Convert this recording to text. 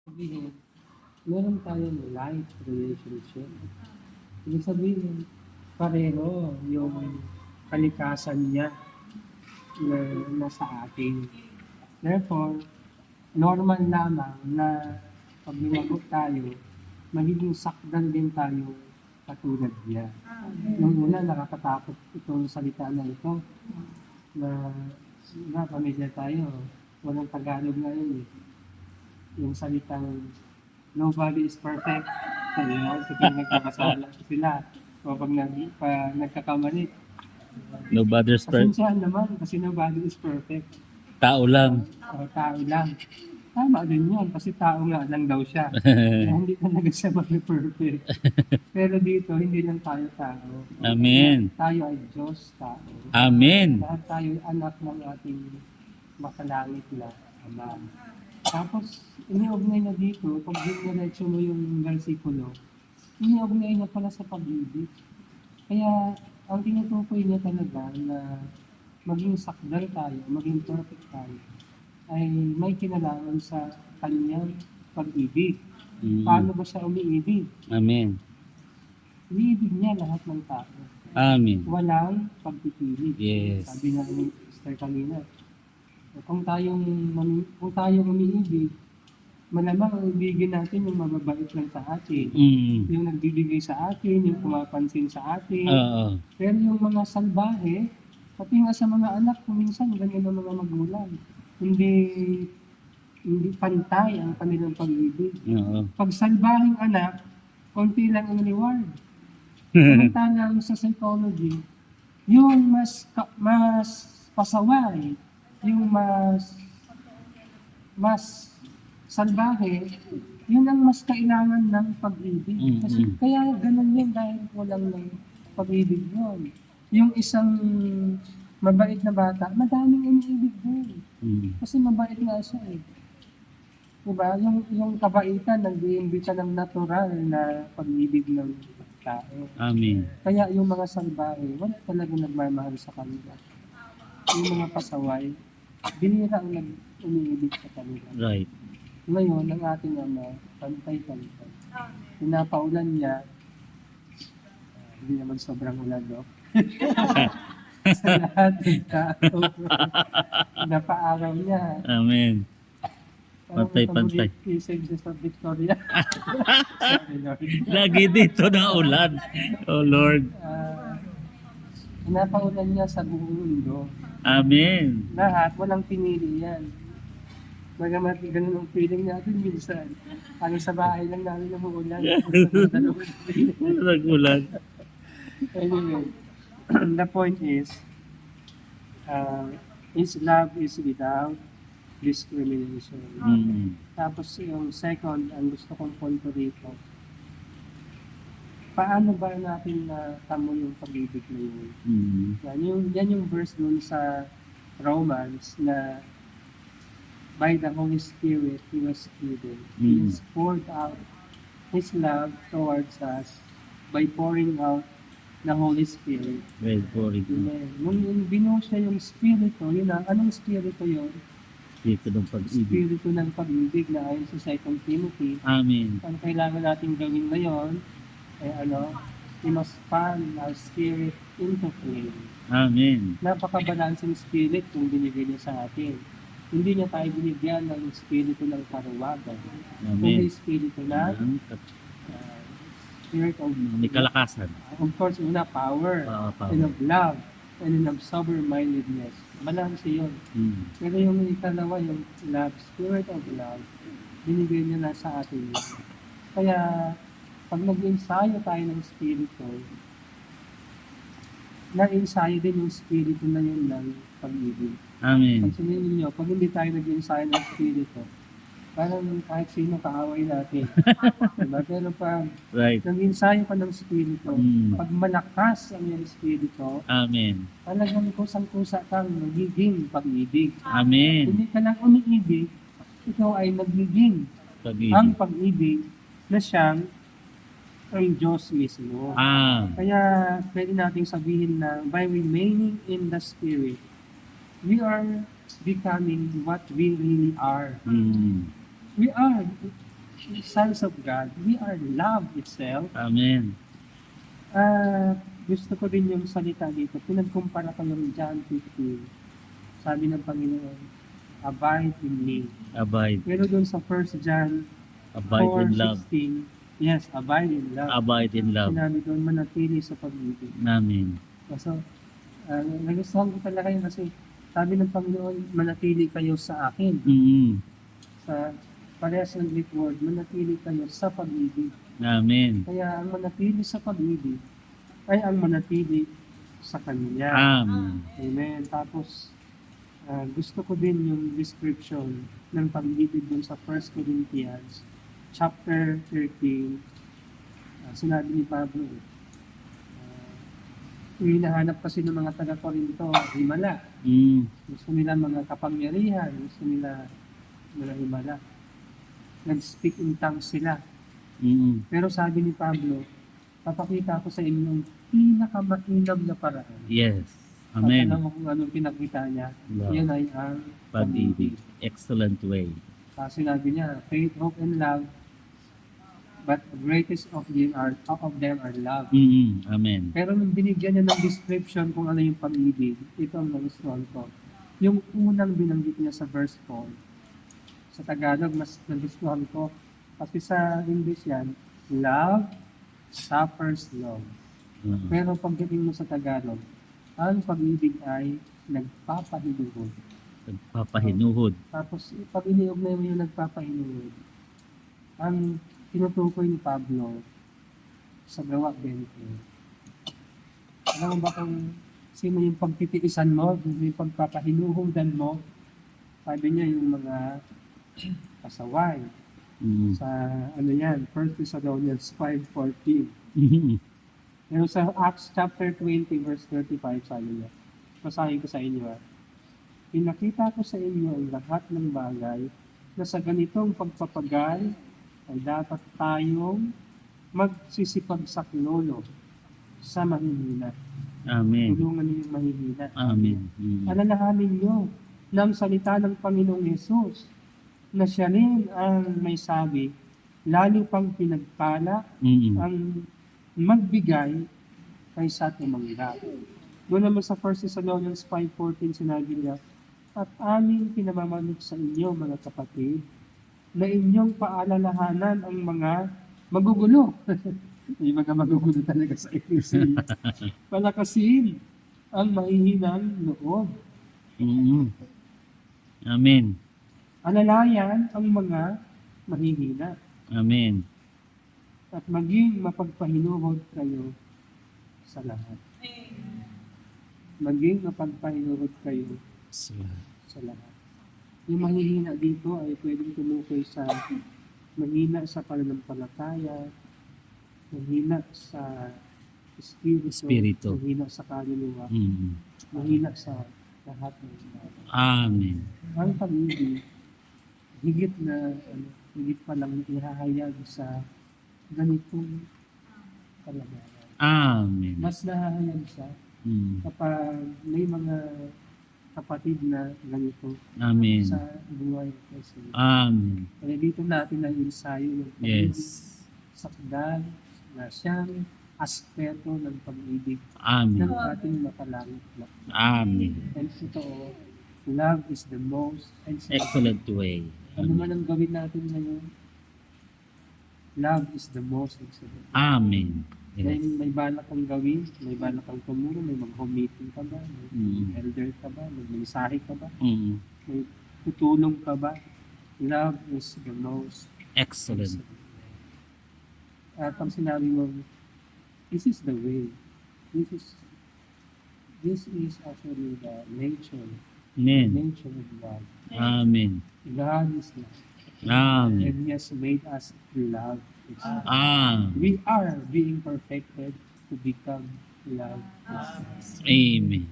Sabihin, meron tayong life relationship. Ibig sabihin, pareho yung kalikasan niya na nasa atin. Therefore, normal lamang na pag lumagot tayo, magiging sakdan din tayo katulad niya. Nung una, nakakatakot itong salita na ito na pamilya tayo. Walang Tagalog na yun eh. Yung salitang nobody is perfect. Kaya sige nagkakasala sila. O pag nagkakamali, Nobody's pasensyahan naman kasi nobody is perfect. tao lang. O tao lang. Tama din yun kasi tao nga lang daw siya. Kaya hindi talaga siya mag-perfect. Pero dito, hindi lang tayo tao. Amen. Tayo ay Diyos, tao. Amen. Lahat tayo ay anak ng ating makalangit na Ama. Tapos, iniugnay na dito, pag dinerecho mo yung versikulo, iniugnay na pala sa pag-ibig. Kaya, ang tinutukoy niya talaga na maging sakdal tayo, maging perfect tayo, ay may kinalaman sa kanyang pag-ibig. Paano ba siya umiibig? Amen. Iniibig niya lahat ng tao. Amen. Walang pagpipili. Yes. Sabi na ni Sister kanina, kung tayong umiibig, malamang ang ibigin natin yung mababait lang sa atin. Yung nagbibigay sa atin, yung pumapansin sa atin. Oo. Pero yung mga salbahe, pati nga sa mga anak, kuminsan ganyan ang mga magulang. Hindi pantay ang kanilang pag-ibig. Oo. Pag salbahing anak, konti lang ang reward. Samantalang sa psychology, yung mas pasaway, yung mas salbahe, yun ang mas kailangan ng pag-ibig. Kasi kaya ganun yun dahil walang ng pag-ibig yun. Yung isang mabait na bata, madaming iniibig doon. Kasi mabait nga siya eh. Diba? Yung kabaitan, nag-iimbita ng natural na pag-ibig ng tao. Amen. Kaya yung mga salbahe, wala talagang nagmamahal sa kanila. Yung mga pasaway, binira ang nag-umiibig sa kanila. Right. Ngayon, ang ating Ama, pantay-pantay. Pinapaulan niya, hindi naman sobrang ulan, no? Sa lahat ng tao. Napaaraw niya. Amen. Pantay-pantay. Isig sa Victoria. Sorry, Lord. Lagi dito na ulan. Oh Lord. Pinapaulan niya sa buong mundo. Amen. Lahat, walang pinili yan. Bagamat ganun ang feeling natin minsan. Ano sa bahay lang namin umuulan. Nag-ulan. Anyway, the point is, His love is without discrimination. Tapos yung second, ang gusto kong punto dito, paano ba natin natamo yung pag-ibig na yun? Yan yung verse dun sa Romans na by the Holy Spirit He was given. He has poured out His love towards us by pouring out the Holy Spirit. Well, boring. Amen. Nung binuo siya yung Spirito, yun na, anong Spirito yun? Dito ng pag-ibig. Spirito ng pag-ibig na ayon sa 2 Timothy. Amen. Ang kailangan natin gawin ngayon, we must fan our spirit into flame. Amen. Napaka-balancing spirit yung binigay niya sa atin. Hindi niya tayo binigyan ng spirito ng karuwagan. Kundi spirito ng spirit of May kalakasan. Of course, una, power, Power. and of love, and of sober-mindedness. Balance yun. Pero yung ikalawa, yung love, spirit of love, binigay niya na sa atin yun. Kaya, pag nag-ensayo tayo ng spirito, na-ensayo din yung spirito na yun ng pag-ibig. Amen. Pag sinin niyo, pag hindi tayo nag-ensayo ng spirito, parang kahit sino kaaway natin. Diba? Pero pag nag-ensayo ka ng spirito, pag malakas ang yung spirito, Amen. talagang kusang-kusa kang nagiging pag-ibig. Amen. Hindi ka lang umiibig, ikaw ay nagiging ang pag-ibig na siyang ang Diyos mismo. Kaya pwede nating sabihin na by remaining in the Spirit, we are becoming what we really are. We are sons of God, we are love itself. Amen. Gusto ko din yung salita dito. Pinagkumpara ko yung John 15. Sabi ng Panginoon, abide in me. Abide. Pero doon sa 1 John Abide in love. 4:16, yes, abide in love. Abide in love. Sinabi doon, manatili sa pag-ibig. Amen. So, nagustuhan ko talaga yun kasi sabi ng Panginoon, manatili kayo sa akin. Mm. Sa parehas ng Greek word, manatili kayo sa pag-ibig. Amen. Kaya ang manatili sa pag-ibig ay ang manatili sa Kanya. Amen. Amen. Tapos, gusto ko din yung description ng pag-ibig dun sa 1 Corinthians chapter 13. Sinabi ni Pablo, hinahanap kasi ng mga taga-Corinto, himala. Mm. Gusto nila mga kapangyarihan, gusto nila mga himala. Nag-speak in tongues sila. Mm. Pero sabi ni Pablo, papakita ko sa inyo ang pinakamainam na paraan. Yes. At Amen. alam mo kung anong pinakita niya, Love. yan ay ang Pag-ibig. Excellent way. Sinabi niya, faith, hope, and love, but the greatest of them are love. Mm. Amen. Pero nung binigyan niya ng description kung ano yung pag-ibig, ito ang nagustuhan ko. Yung unang binanggit niya sa verse 4, sa Tagalog, mas nagustuhan ko. Kasi sa English yan, love suffers long. Mm. Pero pagdating mo sa Tagalog, ang pag-ibig ay nagpapahinuhod. Nagpapahinuhod. Tapos, pag iniugnay mo yung nagpapahinuhod, ang tinutukoy ni Pablo sa Gawa 20. Alam mo ba kung sino yung pagtitiisan mo, yung pagpapahinuhodan mo? Sabi niya yung mga pasaway. Mm. Sa ano yan, 1 Thessalonians 5:14. Mm. Pero sa Acts chapter 20 verse 35 sabi niya, basahin ko sa inyo pinakita ko sa inyo ang lahat ng bagay na sa ganitong pagpapagal ay dapat tayong magsisipagsaklolo sa mahihina. Amen. Tulungan niyo yung mahihina. Amen. Mm. Alalahanin niyo ng salita ng Panginoong Yesus na siya rin ang may sabi, lalo pang pinagpala Mm. ang magbigay kaysa tumanggap. Doon naman sa 1 Thessalonians 5:14 sinabi niya, at aming pinamamanit sa inyo mga kapatid, na inyong paalalahanan ang mga magugulo. May mga magugulo talaga sa Ecclesia. Palakasin ang mahihinang loob. Mm. Amen. Alalayan ang mga mahihina. Amen. At maging mapagpahinuhod kayo sa lahat. Maging mapagpahinuhod kayo sa lahat. Yung mahihina dito ay pwedeng tumukoy sa mahina sa pananampalataya, mahina sa espiritu, mahina sa kaluluwa, Mm. mahina sa lahat ng bagay. Amen. Ang pag-ibig, higit pa lang ihahayag sa ganitong kalagayan. Amen. Mas nahahayag siya Mm. kapag may mga kapatid na ganito Amen. sa buhay kasi. Amen. Kaya dito natin ang ensayo ng pag-ibig, Yes. sakdal na siyang aspeto ng pag-ibig Amen. ng ating makalangit na. Amen. And ito, love is the most Excellent way. Ano man ang gawin natin ngayon, love is the most excellent. Amen. Yes. May balak kang gawin, may balak kang tumuro, may mag-meeting ka ba, may elder ka ba, may mensahe ka ba, Mm. may tutulong ka ba, love is the most Excellent. At ang sinabi mo, this is the way, this is actually the nature Amen. of God. Amen. God is love, Amen. and He has made us love. Amen. We are being perfected to become love. Amen.